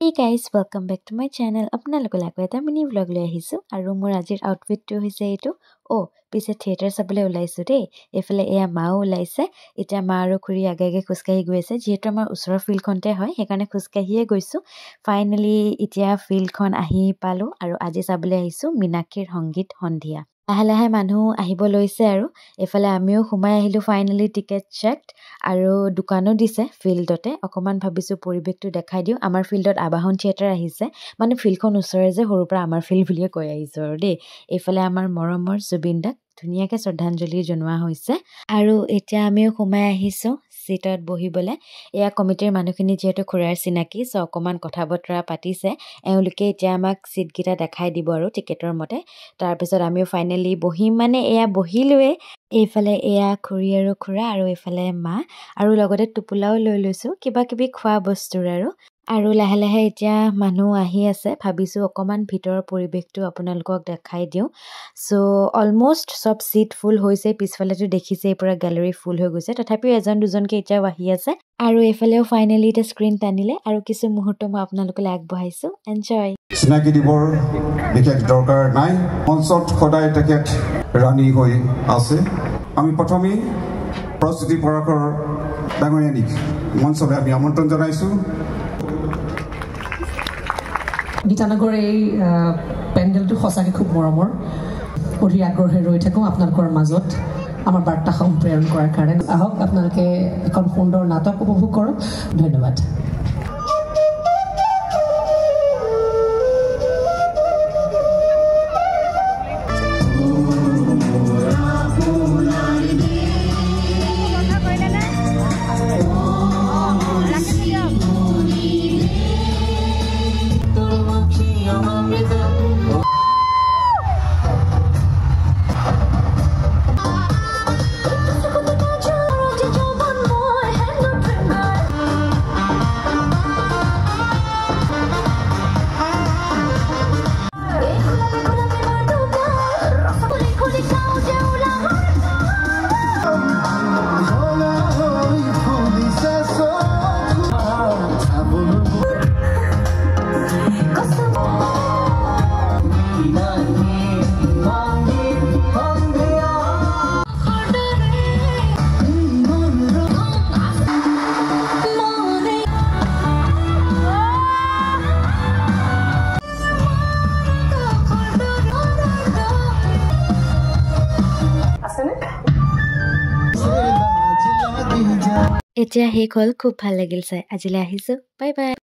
Hey guys, welcome back to my channel. আপোনালোকক আকৌ এটা মিনি vlog লৈ আহিছো আৰু মোৰ আজিৰ আউটফিটটো হৈছে এইটো পিছে থিয়েটাৰ চাবলৈ ওলাইছো দেই এফালে এয়া মাও ওলাইছে এটা মা আৰু খুৰী আগে খুসকাহি গৈ আছে যেহেতু আমাৰ ওচৰৰ ফিল্ডখনতে হয় সেইকাৰণে খুসকাহিয়ে গৈছো ফাইনালি এতিয়া ফিল্ডখন আহি পালো আৰু আজি চাবলৈ আহিছো মিনাক্ষীৰ সংগীত সন্ধিয়া লাহে মানুহ আহিব লৈছে আৰু এফালে আমিও সোমাই আহিলো ফাইনালি টিকেট চেকড আৰু দোকানো দিছে ফিল্ডতে অকমান ভাবিছো পৰিবেশটো দেখাই দিও আমাৰ ফিল্ডত আবাহন থিয়েটাৰ আহিছে মানে ফিল্ডখন ওচৰে যে সৰুৰ পৰা আমাৰ ফিল্ড বুলিয়ে কৈ আহিছো আৰু দেই এফালে আমাৰ মৰমৰ জুবিনদাক ধুনীয়াকে শ্ৰদ্ধাঞ্জলি জনোৱা হৈছে আৰু এতিয়া আমিও সোমাই আহিছো সিটত বহিবলে এয়া কমিটিৰ মানুহখিনি যেহেতু খুৰাৰ চিনাকি সো অকমান কথা বতৰা পাতিছে এওঁলোকে এতিয়া আমাক সিট গিটা দেখাই দিব আৰু টিকেটৰ মতে তাৰ পিছত আমিও ফাইনালি বহিম মানে এয়া বহিলোৱে এইফালে এয়া খুৰী আৰু খুৰা আৰু এইফালে মা আৰু লগতে টুপুলাও লৈ লৈছো কিবা কিবি খোৱা বস্তুৰ আৰু লাহে এতিয়া মানুহ আহি আছে ভাবিছো অকমান ভিতৰৰ পৰিবেশটো আপোনালোকক দেখাই দিও সো অলমোস্ট সব সিট ফুল হৈছে পিছফালেটো দেখিছে পুৰা গ্যালাৰি ফুল হৈ গৈছে তথাপিও এজন দুজনকে এতিয়াও আহি আছে আৰু এফালেও ফাইনালি এটা স্ক্ৰিন টানিলে আৰু কিছু মুহূৰ্ত মই আপোনালোকলৈ আগবঢ়াইছো এনজয় চিনাকি দিবৰ বিশেষ দৰকাৰ নাই মঞ্চত সদায় তেখেত ৰাণী হৈ আছে আমি প্ৰথমেই প্ৰস্তুতি পৰাকৰ ডাঙৰীয়ানিক মঞ্চলৈ আমি আমন্ত্ৰণ জনাইছো গীতানগৰ এই পেণ্ডেলটো সঁচাকৈ খুব মৰমৰ অতি আগ্ৰহে ৰৈ থাকোঁ আপোনালোকৰ মাজত আমাৰ বাৰ্তা সম্প্ৰেৰণ কৰাৰ কাৰণে আহক আপোনালোকে এখন সুন্দৰ নাটক উপভোগ কৰক ধন্যবাদ এতিয়া শেষ হ'ল খুব ভাল লাগিল চাই আজিলৈ আহিছো বাই বাই